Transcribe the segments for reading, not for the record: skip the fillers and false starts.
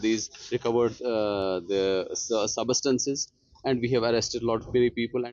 these recovered the substances and we have arrested a lot of many people.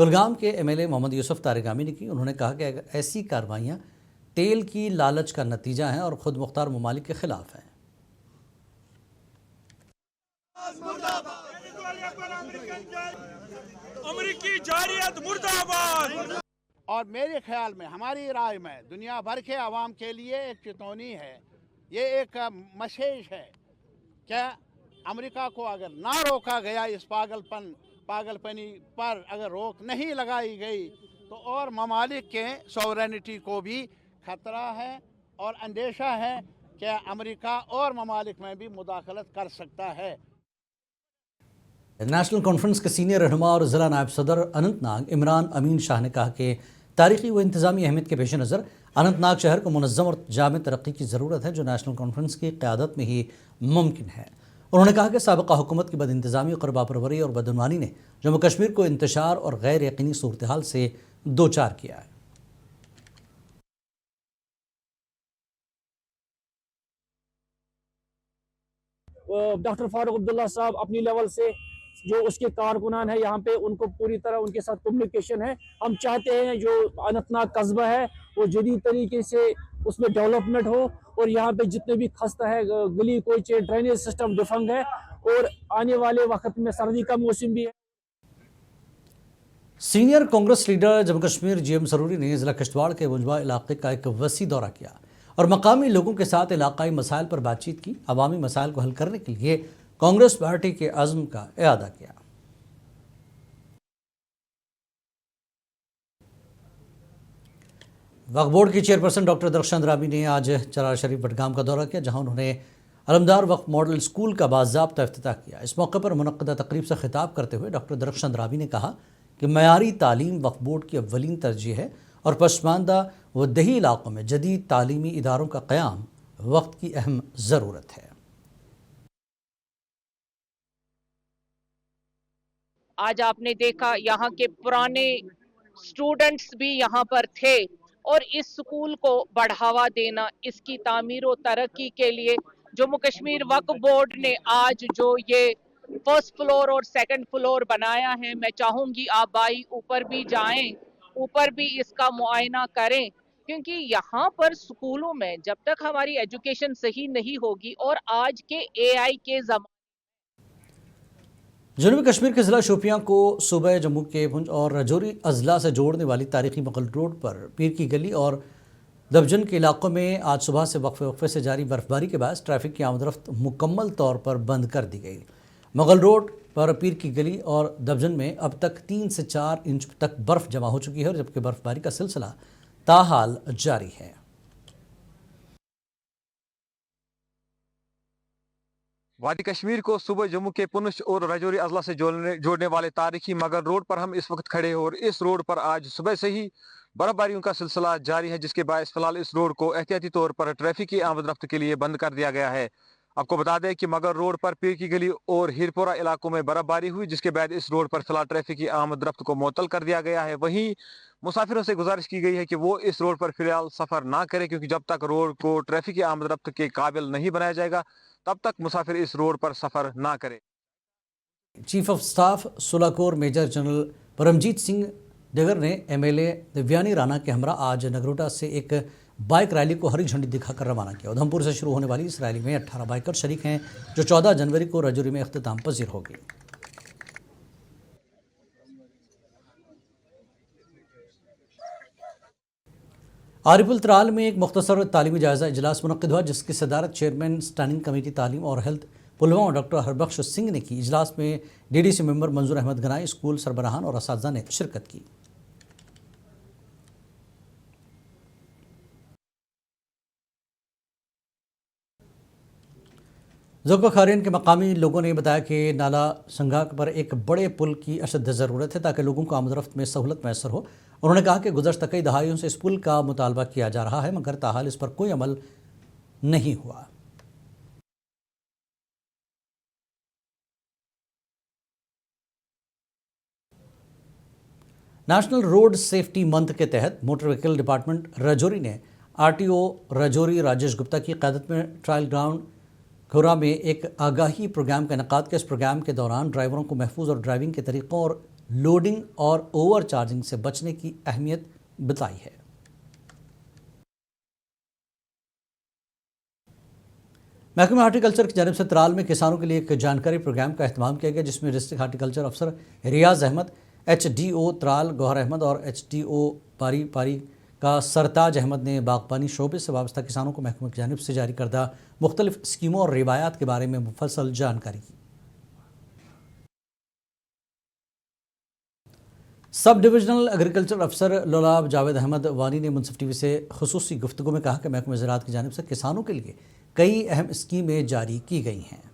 Kulgam کے MLA محمد یوسف طارقامی نے کی. انہوں نے کہا کہ ایسی کارروائیاں تیل کی لالچ کا نتیجہ ہیں اور خود مختار ممالک کے خلاف ہیں. امریکی جارحیت مرد آباد. اور میرے خیال میں ہماری رائے میں دنیا بھر کے عوام کے لیے ایک چیتونی ہے, یہ ایک میسیج ہے کہ امریکہ کو اگر نہ روکا گیا اس پاگل پنی پر اگر روک نہیں لگائی گئی تو اور ممالک کے سوورینٹی کو بھی خطرہ ہے اور اندیشہ ہے کہ امریکہ اور ممالک میں بھی مداخلت کر سکتا ہے. نیشنل کانفرنس کے سینئر رہنما اور ضلع نائب صدر اننت ناگ عمران امین شاہ نے کہا کہ تاریخی و انتظامی اہمیت کے پیش نظر اننت ناگ شہر کو منظم اور جامع ترقی کی ضرورت ہے, جو نیشنل کانفرنس کی قیادت میں ہی ممکن ہے. انہوں نے کہا کہ سابقہ حکومت کی بد انتظامی, قربا پروری اور بدعنوانی نے جموں کشمیر کو انتشار اور غیر یقینی صورتحال سے دوچار کیا ہے. ڈاکٹر فاروق عبداللہ صاحب اپنی لیول سے جو اس کے کارکنان ہیں یہاں پہ ان کو پوری طرح ان کے ساتھ کمیونیکیشن ہے. ہم چاہتے ہیں جو اننت ناگ قصبہ ہے وہ جدید طریقے سے اس میں ڈیولپمنٹ ہو, اور یہاں پہ جتنے بھی خستہ ہے گلی کوچے ڈرینیج سسٹم ڈیفنگ ہے, اور آنے والے وقت میں سردی کا موسم بھی ہے. Senior Congress leader Jammu Kashmir GM سروری نے ضلع کشتواڑ کے بنجوا علاقے کا ایک وسیع دورہ کیا اور مقامی لوگوں کے ساتھ علاقائی مسائل پر بات چیت کی. عوامی مسائل کو حل کرنے کے لیے کانگریس پارٹی کے عزم کا اعادہ کیا. وقف بورڈ کی چیئرپرسن ڈاکٹر درخشان رامی نے آج چرار شریف بٹگام کا دورہ کیا, جہاں انہوں نے علمدار وقف ماڈل اسکول کا باضابطہ افتتاح کیا. اس موقع پر منعقدہ تقریب سے خطاب کرتے ہوئے ڈاکٹر درخشان رامی نے کہا کہ معیاری تعلیم وقف بورڈ کی اولین ترجیح ہے اور پسماندہ و دیہی علاقوں میں جدید تعلیمی اداروں کا قیام وقت کی اہم ضرورت ہے. آج آپ نے دیکھا یہاں کے پرانے اسٹوڈنٹس بھی یہاں پر تھے, اور اس سکول کو بڑھاوا دینا, اس کی تعمیر و ترقی کے لیے جموں کشمیر وقف بورڈ نے آج جو یہ فرسٹ فلور اور سیکنڈ فلور بنایا ہے, میں چاہوں گی آپ بھائی اوپر بھی جائیں, اوپر بھی اس کا معائنہ کریں, کیونکہ یہاں پر سکولوں میں جب تک ہماری ایجوکیشن صحیح نہیں ہوگی, اور آج کے AI کے زمانے جنوبی کشمیر کے ضلع شوپیاں کو صوبہ جموں کے پنچ اور راجوری اضلاع سے جوڑنے والی تاریخی مغل روڈ پر پیر کی گلی اور دبجن کے علاقوں میں آج صبح سے وقفے سے جاری برفباری کے باعث ٹریفک کی آمد رفت مکمل طور پر بند کر دی گئی. مغل روڈ پر پیر کی گلی اور دبجن میں اب تک 3 سے 4 انچ تک برف جمع ہو چکی ہے, جبکہ برفباری کا سلسلہ تاحال جاری ہے. وادی کشمیر کو صوبہ جموں کے پنچ اور راجوری اضلاع سے جوڑنے والے تاریخی مغل روڈ پر ہم اس وقت کھڑے ہیں, اور اس روڈ پر آج صبح سے ہی برفباریوں کا سلسلہ جاری ہے, جس کے باعث فی الحال اس روڈ کو احتیاطی طور پر ٹریفک کی آمد رفت کے لیے بند کر دیا گیا ہے. آپ کو بتا دیں کہ مغل روڈ پر پیر کی گلی اور ہیرپورہ علاقوں میں برفباری ہوئی, جس کے بعد اس روڈ پر فی الحال ٹریفک کی آمد رفت کو معطل کر دیا گیا ہے. وہیں مسافروں سے گزارش کی گئی ہے کہ وہ اس روڈ پر فی الحال سفر نہ کریں, کیونکہ جب تک روڈ کو ٹریفک کی آمد رفت کے قابل نہیں بنایا جائے گا تب تک مسافر اس روڈ پر سفر نہ کریں. Chief of staff Sula corps major general Paramjit Singh Dagar نے MLA دیویانی رانا کے ہمراہ آج نگروٹا سے ایک بائک ریلی کو ہری جھنڈی دکھا کر روانہ کیا. ادھمپور سے شروع ہونے والی اس ریلی میں 18 بائکر شریک ہیں, جو 14 جنوری کو راجوری میں اختتام پذیر ہوگی. عارف الترال میں ایک مختصر تعلیمی جائزہ اجلاس منعقد ہوا, جس کی صدارت چیئرمین اسٹینڈنگ کمیٹی تعلیم اور ہیلتھ پلوامہ ڈاکٹر ہربخش سنگھ نے کی. اجلاس میں DDC ممبر منظور احمد گنائی, اسکول سربراہان اور اساتذہ نے شرکت کی. ذوقہ خارین کے مقامی لوگوں نے بتایا کہ نالا سنگھا پر ایک بڑے پل کی اشد ضرورت ہے تاکہ لوگوں کو آمد رفت میں سہولت میسر ہو. انہوں نے کہا کہ گزشتہ کئی دہائیوں سے اس پل کا مطالبہ کیا جا رہا ہے, مگر تاحال اس پر کوئی عمل نہیں ہوا. نیشنل روڈ سیفٹی منتھ کے تحت موٹر وہیکل ڈپارٹمنٹ راجوری نے RTO راجوری راجیش گپتا کی قیادت میں ٹرائل گراؤنڈ کھورا میں ایک آگاہی پروگرام کا انعقاد کیا. اس پروگرام کے دوران ڈرائیوروں کو محفوظ اور ڈرائیونگ کے طریقوں اور لوڈنگ اور اوور چارجنگ سے بچنے کی اہمیت بتائی ہے۔ محکمہ ہارٹیکلچر کی جانب سے ترال میں کسانوں کے لیے ایک جانکاری پروگرام کا اہتمام کیا گیا، جس میں ڈسٹرکٹ ہارٹیکلچر افسر Riyaz Ahmad, H D O Tral Gohar Ahmad اور ایچ ڈی او پاری کا سرتاج احمد نے باغبانی شعبے سے وابستہ کسانوں کو محکمہ کی جانب سے جاری کردہ مختلف اسکیموں اور روایات کے بارے میں مفصل جانکاری کی۔ سب ڈویژنل ایگریکلچر افسر لولاب جاوید احمد وانی نے منصف ٹی وی سے خصوصی گفتگو میں کہا کہ محکمہ زراعت کی جانب سے کسانوں کے لیے کئی اہم اسکیمیں جاری کی گئی ہیں۔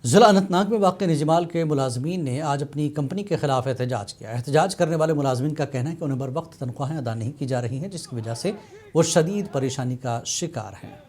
ضلع اننت ناگ میں واقع نجی مال کے ملازمین نے آج اپنی کمپنی کے خلاف احتجاج کیا۔ احتجاج کرنے والے ملازمین کا کہنا ہے کہ انہیں بر وقت تنخواہیں ادا نہیں کی جا رہی ہیں، جس کی وجہ سے وہ شدید پریشانی کا شکار ہیں۔